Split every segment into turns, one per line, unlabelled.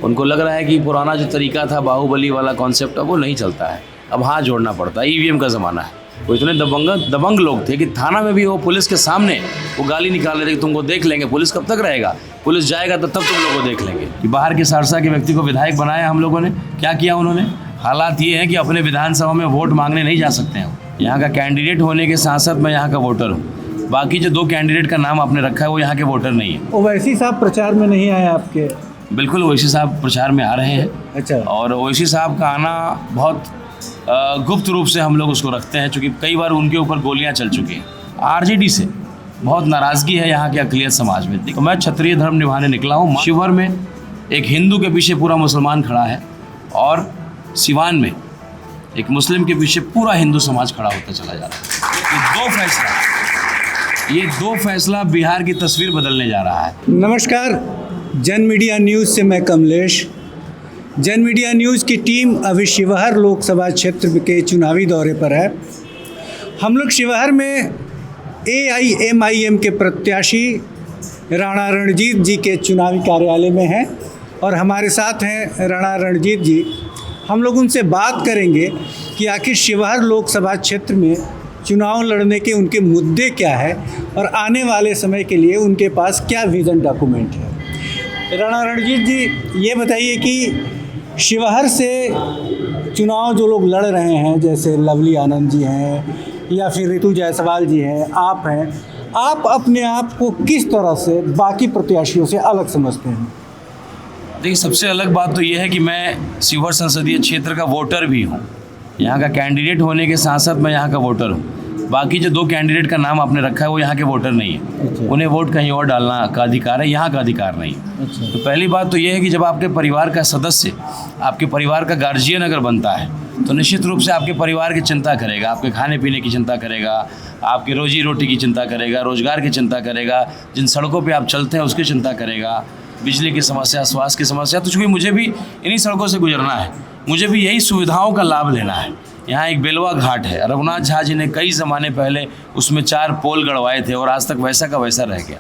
उनको लग रहा है कि पुराना जो तरीका था, बाहुबली वाला कॉन्सेप्ट, अब वो नहीं चलता है, अब हाथ जोड़ना पड़ता है। ईवीएम का ज़माना है। वो इतने दबंग लोग थे कि थाना में भी वो पुलिस के सामने वो गाली निकाल रहे थे कि तुमको देख लेंगे। पुलिस कब तक रहेगा? पुलिस जाएगा तो तब तुम लोग को देख लेंगे। कि बाहर के सहरसा के व्यक्ति को विधायक बनाया हम लोगों ने, क्या किया उन्होंने? हालात ये हैं कि अपने विधानसभा में वोट मांगने नहीं जा सकते हैं। यहाँ का कैंडिडेट होने के साथ साथ मैं यहाँ का वोटर हूँ। बाकी जो 2 कैंडिडेट का नाम आपने रखा है वो यहाँ के वोटर नहीं है।
ओवैसी साहब प्रचार में नहीं आए आपके?
बिल्कुल, ओवैसी साहब प्रचार में आ रहे हैं।
अच्छा।
और ओवैसी साहब का आना बहुत गुप्त रूप से हम लोग उसको रखते हैं, क्योंकि कई बार उनके ऊपर गोलियां चल चुकी हैं। आरजेडी से बहुत नाराज़गी है यहाँ के अक़लियत समाज में। देखो, मैं क्षत्रिय धर्म निभाने निकला हूँ। शिवहर में एक हिंदू के पीछे पूरा मुसलमान खड़ा है और सिवान में एक मुस्लिम के पीछे पूरा हिंदू समाज खड़ा होता चला जा रहा है। ये दो फैसला बिहार की तस्वीर बदलने जा रहा है।
नमस्कार, जन मीडिया न्यूज़ से मैं कमलेश। जन मीडिया न्यूज़ की टीम अभी शिवहर लोकसभा क्षेत्र के चुनावी दौरे पर है। हम लोग शिवहर में AIMIM के प्रत्याशी राणा रणजीत जी के चुनावी कार्यालय में हैं और हमारे साथ हैं राणा रणजीत जी। हम लोग उनसे बात करेंगे कि आखिर शिवहर लोकसभा क्षेत्र में चुनाव लड़ने के उनके मुद्दे क्या है और आने वाले समय के लिए उनके पास क्या विज़न डॉक्यूमेंट है। राणा रणजीत जी, ये बताइए कि शिवहर से चुनाव जो लोग लड़ रहे हैं, जैसे लवली आनंद जी हैं या फिर ऋतु जायसवाल जी हैं, आप हैं, आप अपने आप को किस तरह से बाकी प्रत्याशियों से अलग समझते हैं?
देखिए, सबसे अलग बात तो ये है कि मैं शिवहर संसदीय क्षेत्र का वोटर भी हूँ। यहाँ का कैंडिडेट होने के साथ साथ मैं यहाँ का वोटर हूँ। बाकी जो 2 कैंडिडेट का नाम आपने रखा है वो यहाँ के वोटर नहीं है।
अच्छा।
उन्हें वोट कहीं और डालना का अधिकार है, यहाँ का अधिकार नहीं है।
अच्छा।
तो पहली बात तो ये है कि जब आपके परिवार का सदस्य, आपके परिवार का गार्जियन अगर बनता है तो निश्चित रूप से आपके परिवार की चिंता करेगा, आपके खाने पीने की चिंता करेगा, आपकी रोजी रोटी की चिंता करेगा, रोजगार की चिंता करेगा, जिन सड़कों पर आप चलते हैं उसकी चिंता करेगा, बिजली की समस्या, स्वास्थ्य की समस्या। तो चूँकि मुझे भी इन्हीं सड़कों से गुजरना है, मुझे भी यही सुविधाओं का लाभ लेना है। यहाँ एक बेलवा घाट है, रघुनाथ झा जी ने कई ज़माने पहले उसमें 4 पोल गड़वाए थे और आज तक वैसा का वैसा रह गया।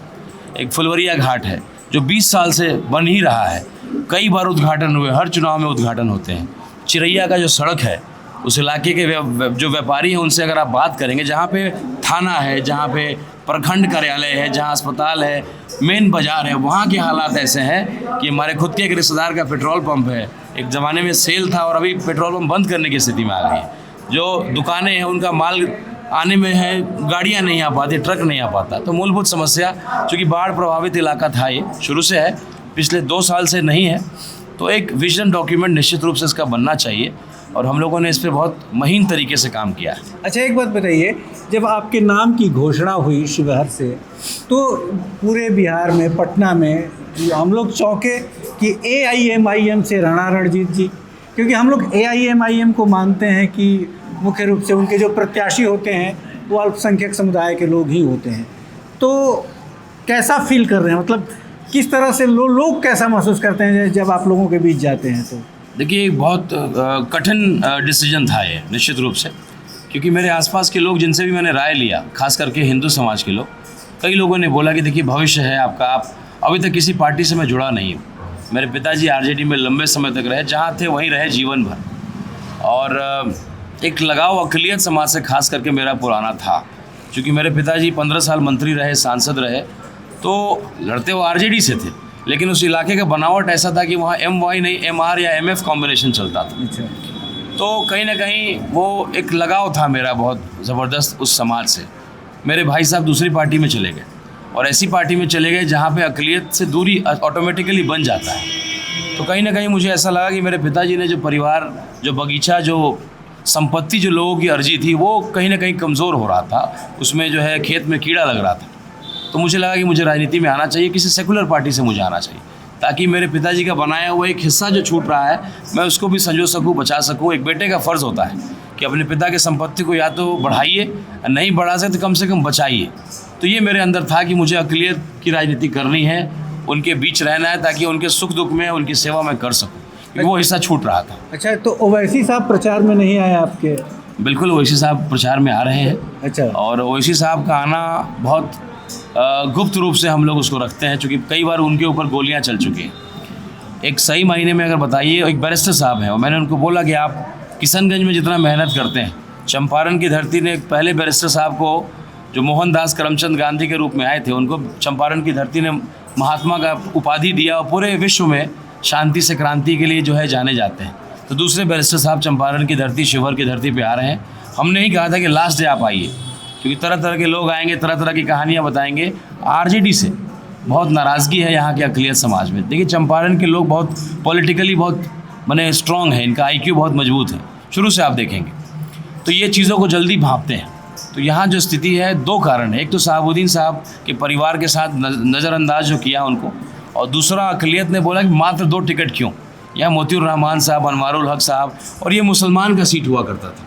एक फुलवरिया घाट है जो 20 साल से बन ही रहा है, कई बार उद्घाटन हुए, हर चुनाव में उद्घाटन होते हैं। चिरैया का जो सड़क है, उस इलाके के जो व्यापारी हैं उनसे अगर आप बात करेंगे, जहाँ पे थाना है, जहाँ पे प्रखंड कार्यालय है, जहाँ अस्पताल है, मेन बाज़ार है, वहाँ के हालात ऐसे हैं कि हमारे खुद के एक रिश्तेदार का पेट्रोल पंप है, एक ज़माने में सेल था और अभी पेट्रोल पंप बंद करने की स्थिति में आ गई है। जो दुकानें हैं उनका माल आने में है, गाड़ियाँ नहीं आ पाती, ट्रक नहीं आ पाता। तो मूलभूत समस्या, चूँकि बाढ़ प्रभावित इलाका था, ये शुरू से है, पिछले 2 साल से नहीं है। तो एक विजन डॉक्यूमेंट निश्चित रूप से इसका बनना चाहिए और हम लोगों ने इस पर बहुत महीन तरीके से काम किया है।
अच्छा, एक बात बताइए, जब आपके नाम की घोषणा हुई शिवहर से, तो पूरे बिहार में, पटना में हम लोग चौंके कि AIMIM से राणा रणजीत जी, क्योंकि हम लोग AIMIM को मानते हैं कि मुख्य रूप से उनके जो प्रत्याशी होते हैं वो अल्पसंख्यक समुदाय के लोग ही होते हैं। तो कैसा फील कर रहे हैं, मतलब किस तरह से लोग कैसा महसूस करते हैं जब आप लोगों के बीच जाते हैं? तो
देखिए, एक बहुत कठिन डिसीजन था ये, निश्चित रूप से, क्योंकि मेरे आसपास के लोग जिनसे भी मैंने राय लिया, खास करके हिंदू समाज के लोग, कई लोगों ने बोला कि देखिए भविष्य है आपका, आप अभी तक किसी पार्टी से मैं जुड़ा नहीं हूँ। मेरे पिताजी आरजेडी में लंबे समय तक रहे, जहाँ थे वहीं रहे जीवन भर, और एक लगाव अक़लियत समाज से खास करके मेरा पुराना था। क्योंकि मेरे पिताजी 15 साल मंत्री रहे, सांसद रहे, तो लड़ते वो आरजेडी से थे, लेकिन उस इलाके का बनावट ऐसा था कि वहाँ MY नहीं MR या MF कॉम्बिनेशन चलता था।
अच्छा।
तो कहीं ना कहीं वो एक लगाव था मेरा बहुत ज़बरदस्त उस समाज से। मेरे भाई साहब दूसरी पार्टी में चले गए और ऐसी पार्टी में चले गए जहाँ पे अक़लियत से दूरी ऑटोमेटिकली बन जाता है। तो कहीं ना कहीं मुझे ऐसा लगा कि मेरे पिताजी ने जो परिवार, जो बगीचा, जो संपत्ति जो लोगों की अर्जी थी, वो कहीं ना कहीं कमज़ोर हो रहा था, उसमें जो है खेत में कीड़ा लग रहा था। तो मुझे लगा कि मुझे राजनीति में आना चाहिए, किसी सेकुलर पार्टी से मुझे आना चाहिए, ताकि मेरे पिताजी का बनाया हुआ एक हिस्सा जो छूट रहा है मैं उसको भी संजो सकूं, बचा सकूं। एक बेटे का फ़र्ज़ होता है कि अपने पिता की संपत्ति को या तो बढ़ाइए, नहीं बढ़ा सकते तो कम से कम बचाइए। तो ये मेरे अंदर था कि मुझे अक़लियत की राजनीति करनी है, उनके बीच रहना है, ताकि उनके सुख दुख में उनकी सेवा मैं कर सकूँ, क्योंकि वो हिस्सा छूट रहा था।
अच्छा, तो ओवैसी साहब प्रचार में नहीं आए आपके?
बिल्कुल, ओवैसी साहब प्रचार में आ रहे हैं।
अच्छा।
और ओवैसी साहब का आना बहुत गुप्त रूप से हम लोग उसको रखते हैं, क्योंकि कई बार उनके ऊपर गोलियां चल चुकी हैं। एक सही मायने में अगर बताइए, एक बैरिस्टर साहब हैं और मैंने उनको बोला कि आप किशनगंज में जितना मेहनत करते हैं, चंपारण की धरती ने पहले बैरिस्टर साहब को जो मोहनदास करमचंद गांधी के रूप में आए थे, उनको चंपारण की धरती ने महात्मा का उपाधि दिया और पूरे विश्व में शांति से क्रांति के लिए जो है जाने जाते हैं। तो दूसरे बैरिस्टर साहब चंपारण की धरती, शिवहर की धरती पे आ रहे हैं। हमने ही कहा था कि लास्ट डे आप आइए, क्योंकि तरह तरह के लोग आएंगे, तरह तरह की कहानियाँ बताएंगे। आरजेडी से बहुत नाराज़गी है यहाँ के अक़लियत समाज में। देखिए, चंपारण के लोग बहुत पॉलिटिकली बहुत माने स्ट्रॉन्ग है, इनका IQ बहुत मजबूत है, शुरू से आप देखेंगे। तो ये चीज़ों को जल्दी भांपते हैं। तो यहाँ जो स्थिति है, दो कारण है। एक तो शहाबुद्दीन साहब के परिवार के साथ नज़रअंदाज जो किया उनको, और दूसरा अक़लियत ने बोला कि मात्र 2 टिकट क्यों। यहाँ मोतीउर रहमान साहब, अनवारुल हक साहब, और ये मुसलमान का सीट हुआ करता था।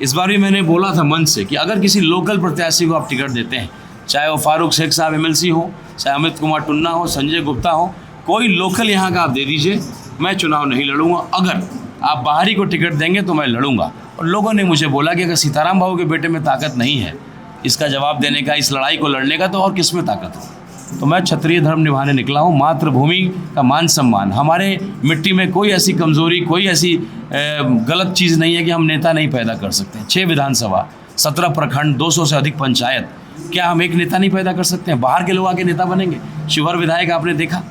इस बार भी मैंने बोला था मंच से कि अगर किसी लोकल प्रत्याशी को आप टिकट देते हैं, चाहे वो फारूक शेख साहब MLC हो, चाहे अमित कुमार टुन्ना हो, संजय गुप्ता हो, कोई लोकल यहाँ का आप दे दीजिए, मैं चुनाव नहीं लड़ूंगा। अगर आप बाहरी को टिकट देंगे तो मैं लड़ूंगा। और लोगों ने मुझे बोला कि अगर सीताराम बाबू के बेटे में ताकत नहीं है इसका जवाब देने का, इस लड़ाई को लड़ने का, तो और किस में ताकत है। तो मैं क्षत्रिय धर्म निभाने निकला हूँ। मातृभूमि का मान सम्मान, हमारे मिट्टी में कोई ऐसी कमज़ोरी, कोई ऐसी गलत चीज़ नहीं है कि हम नेता नहीं पैदा कर सकते हैं। 6 विधानसभा, 17 प्रखंड, 200 से अधिक पंचायत, क्या हम एक नेता नहीं पैदा कर सकते हैं? बाहर के लोग आके नेता बनेंगे। शिवहर विधायक आपने देखा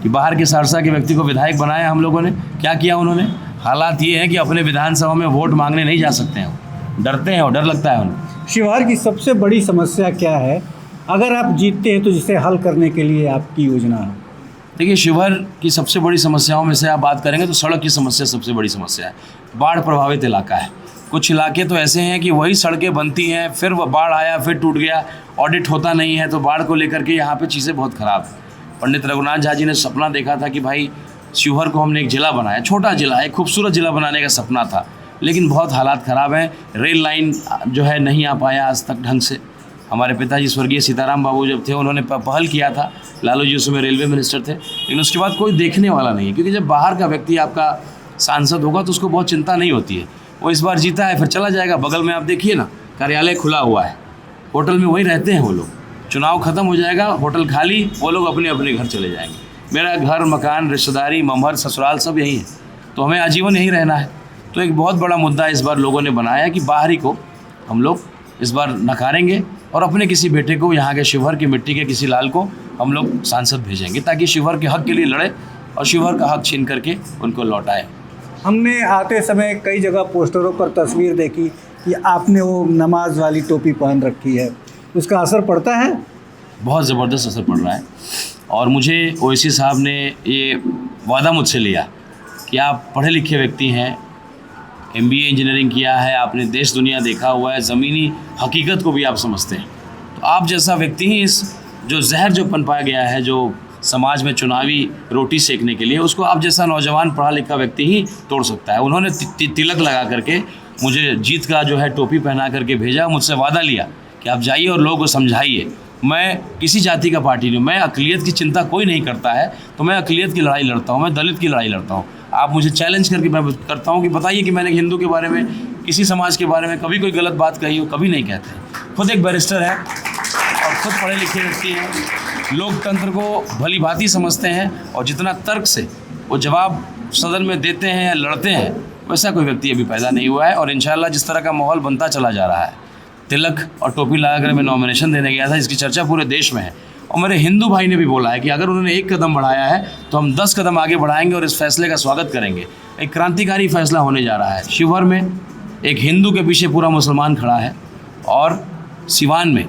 कि बाहर के सहरसा के व्यक्ति को विधायक बनाया हम लोगों ने, क्या किया उन्होंने? हालात ये है कि अपने विधानसभा में वोट मांगने नहीं जा सकते हैं, डरते हैं और डर लगता है उन्हें।
शिवहर की सबसे बड़ी समस्या क्या है? अगर आप जीतते हैं तो जिसे हल करने के लिए आपकी योजना है?
देखिए, शिवहर की सबसे बड़ी समस्याओं में से आप बात करेंगे तो सड़क की समस्या सबसे बड़ी समस्या है। बाढ़ प्रभावित इलाका है। कुछ इलाके तो ऐसे हैं कि वही सड़कें बनती हैं, फिर वह बाढ़ आया, फिर टूट गया, ऑडिट होता नहीं है। तो बाढ़ को लेकर के यहाँ पे चीज़ें बहुत ख़राब हैं। पंडित रघुनाथ झा जी ने सपना देखा था कि भाई शिवहर को हमने एक ज़िला बनाया, छोटा ज़िला, एक खूबसूरत ज़िला बनाने का सपना था, लेकिन बहुत हालात ख़राब हैं। रेल लाइन जो है नहीं आ पाया आज तक ढंग से। हमारे पिताजी स्वर्गीय सीताराम बाबू जब थे, उन्होंने पहल किया था, लालू जी उस समय रेलवे मिनिस्टर थे, लेकिन उसके बाद कोई देखने वाला नहीं है। क्योंकि जब बाहर का व्यक्ति आपका सांसद होगा तो उसको बहुत चिंता नहीं होती है। वो इस बार जीता है, फिर चला जाएगा। बगल में आप देखिए ना, कार्यालय खुला हुआ है, होटल में वही रहते हैं वो लोग। चुनाव ख़त्म हो जाएगा, होटल खाली, वो लोग अपने अपने घर चले जाएंगे। मेरा घर, मकान, रिश्तेदारी, ममहर, ससुराल सब यही है, तो हमें आजीवन यहीं रहना है। तो एक बहुत बड़ा मुद्दा इस बार लोगों ने बनाया कि बाहरी को हम लोग इस बार नकारेंगे और अपने किसी बेटे को, यहाँ के शिवहर की मिट्टी के किसी लाल को हम लोग सांसद भेजेंगे, ताकि शिवहर के हक के लिए लड़े और शिवहर का हक छीन करके उनको लौटाए।
हमने आते समय कई जगह पोस्टरों पर तस्वीर देखी कि आपने वो नमाज वाली टोपी पहन रखी है, उसका असर पड़ता है? बहुत
ज़बरदस्त असर पड़ रहा है। और मुझे ओवैसी साहब ने ये वादा मुझसे लिया कि आप पढ़े लिखे व्यक्ति हैं, MBA इंजीनियरिंग किया है, आपने देश दुनिया देखा हुआ है, ज़मीनी हकीकत को भी आप समझते हैं, तो आप जैसा व्यक्ति ही इस जो जहर जो पनपाया गया है जो समाज में चुनावी रोटी सेकने के लिए, उसको आप जैसा नौजवान पढ़ा लिखा व्यक्ति ही तोड़ सकता है। उन्होंने तिलक लगा करके मुझे जीत का जो है टोपी पहना करके भेजा, मुझसे वादा लिया कि आप जाइए और लोगों को समझाइए। मैं किसी जाति का पार्टी नहीं, मैं अक़लियत की चिंता कोई नहीं करता है, तो मैं अक़लियत की लड़ाई लड़ता हूँ, मैं दलित की लड़ाई लड़ता हूँ। आप मुझे चैलेंज करके मैं करता हूँ कि बताइए कि मैंने हिंदू के बारे में, किसी समाज के बारे में कभी कोई गलत बात कही हो? कभी नहीं कहते। खुद एक बैरिस्टर है और खुद पढ़े लिखे व्यक्ति हैं, लोकतंत्र को भली भांति समझते हैं और जितना तर्क से वो जवाब सदन में देते हैं या लड़ते हैं, वैसा कोई व्यक्ति अभी पैदा नहीं हुआ है। और इंशाल्लाह जिस तरह का माहौल बनता चला जा रहा है, तिलक और टोपी लगाकर मैं नॉमिनेशन देने गया था, इसकी चर्चा पूरे देश में है। और मेरे हिंदू भाई ने भी बोला है कि अगर उन्होंने 1 कदम बढ़ाया है तो हम 10 कदम आगे बढ़ाएंगे और इस फैसले का स्वागत करेंगे। एक क्रांतिकारी फैसला होने जा रहा है। शिवहर में एक हिंदू के पीछे पूरा मुसलमान खड़ा है और सिवान में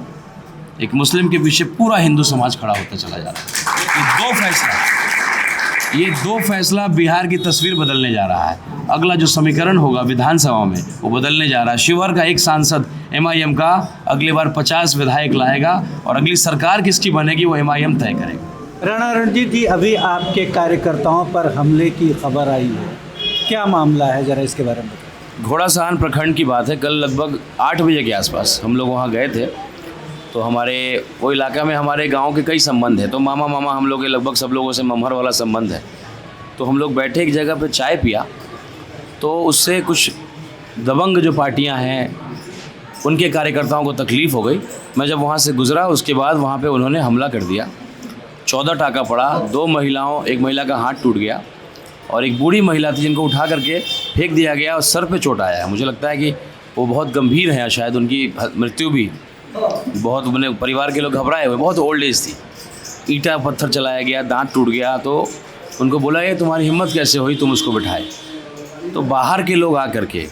एक मुस्लिम के पीछे पूरा हिंदू समाज खड़ा होता चला जा रहा है। ये दो फैसला बिहार की तस्वीर बदलने जा रहा है। अगला जो समीकरण होगा विधानसभा में वो बदलने जा रहा है। शिवहर का एक सांसद MIM का अगली बार 50 विधायक लाएगा और अगली सरकार किसकी बनेगी वो MIM तय करेगा।
राणा रणजीत जी, अभी आपके कार्यकर्ताओं पर हमले की खबर आई है, क्या मामला है, ज़रा इसके बारे में बताएं।
घोड़ासहान प्रखंड की बात है। कल लगभग 8 बजे के आसपास हम लोग वहाँ गए थे, तो हमारे वो इलाका में हमारे गांव के कई संबंध हैं, तो मामा हम लोग के लगभग सब लोगों से ममहर वाला संबंध है। तो हम लोग बैठे एक जगह पे चाय पिया, तो उससे कुछ दबंग जो पार्टियां हैं उनके कार्यकर्ताओं को तकलीफ़ हो गई। मैं जब वहाँ से गुज़रा उसके बाद वहाँ पे उन्होंने हमला कर दिया। 14 टाका पड़ा, 2 महिलाओं, एक महिला का हाथ टूट गया और एक बूढ़ी महिला थी जिनको उठा करके फेंक दिया गया और सर पे चोट आया है। मुझे लगता है कि वो बहुत गंभीर हैं, शायद उनकी मृत्यु भी बहुत, मैंने परिवार के लोग घबराए हुए, बहुत ओल्ड एज थी। ईंटा पत्थर चलाया गया, दांत टूट गया, तो उनको बोला ये तुम्हारी हिम्मत कैसे हुई, तुम उसको बिठाए। तो बाहर के लोग आकर के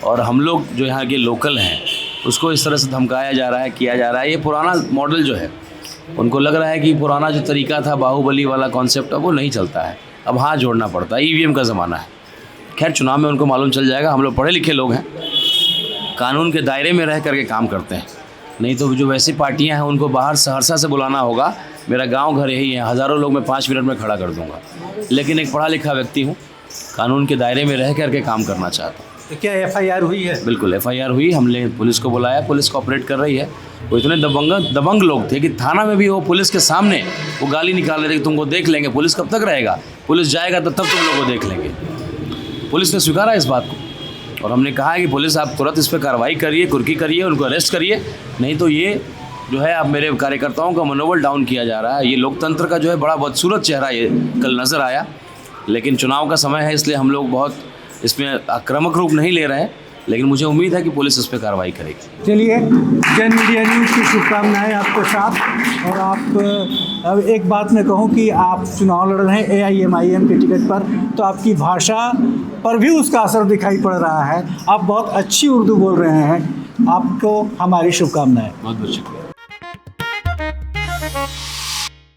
और हम लोग जो यहाँ के लोकल हैं उसको इस तरह से धमकाया जा रहा है, किया जा रहा है। ये पुराना मॉडल जो है, उनको लग रहा है कि पुराना जो तरीका था बाहुबली वाला कॉन्सेप्ट, अब वो नहीं चलता है, अब हाथ जोड़ना पड़ता है, ईवीएम का ज़माना है। खैर चुनाव में उनको मालूम चल जाएगा। हम लोग पढ़े लिखे लोग हैं, कानून के दायरे में रह करके काम करते हैं, नहीं तो जो वैसी पार्टियां हैं उनको बाहर सहरसा से बुलाना होगा। मेरा गांव घर यही है, हज़ारों लोग मैं 5 मिनट में खड़ा कर दूंगा, लेकिन एक पढ़ा लिखा व्यक्ति हूं, कानून के दायरे में रह करके काम करना चाहता हूँ।
तो क्या FIR हुई है?
बिल्कुल FIR हुई, हमने पुलिस को बुलाया, पुलिस कोऑपरेट कर रही है। वो इतने दबंग लोग थे कि थाना में भी वो पुलिस के सामने वो गाली निकाल रहे थे कि तुमको देख लेंगे। पुलिस कब तक रहेगा, पुलिस जाएगा तो तब तुम लोग को देख लेंगे। पुलिस ने स्वीकारा इस बात को और हमने कहा है कि पुलिस आप तुरंत इस पर कार्रवाई करिए, कुर्की करिए, उनको अरेस्ट करिए, नहीं तो ये जो है अब मेरे कार्यकर्ताओं का मनोबल डाउन किया जा रहा है। ये लोकतंत्र का जो है बड़ा बदसूरत चेहरा ये कल नज़र आया, लेकिन चुनाव का समय है इसलिए हम लोग बहुत इसमें आक्रामक रूप नहीं ले रहे हैं, लेकिन मुझे उम्मीद है कि पुलिस इस पर कार्रवाई करेगी।
चलिए, जन मीडिया न्यूज़ की शुभकामनाएं आपके साथ। और आप अब एक बात मैं कहूं कि आप चुनाव लड़ रहे हैं AIMIM के टिकट पर, तो आपकी भाषा पर भी उसका असर दिखाई पड़ रहा है। आप बहुत अच्छी उर्दू बोल रहे हैं, आपको हमारी शुभकामनाएं।
बहुत बहुत शुक्रिया।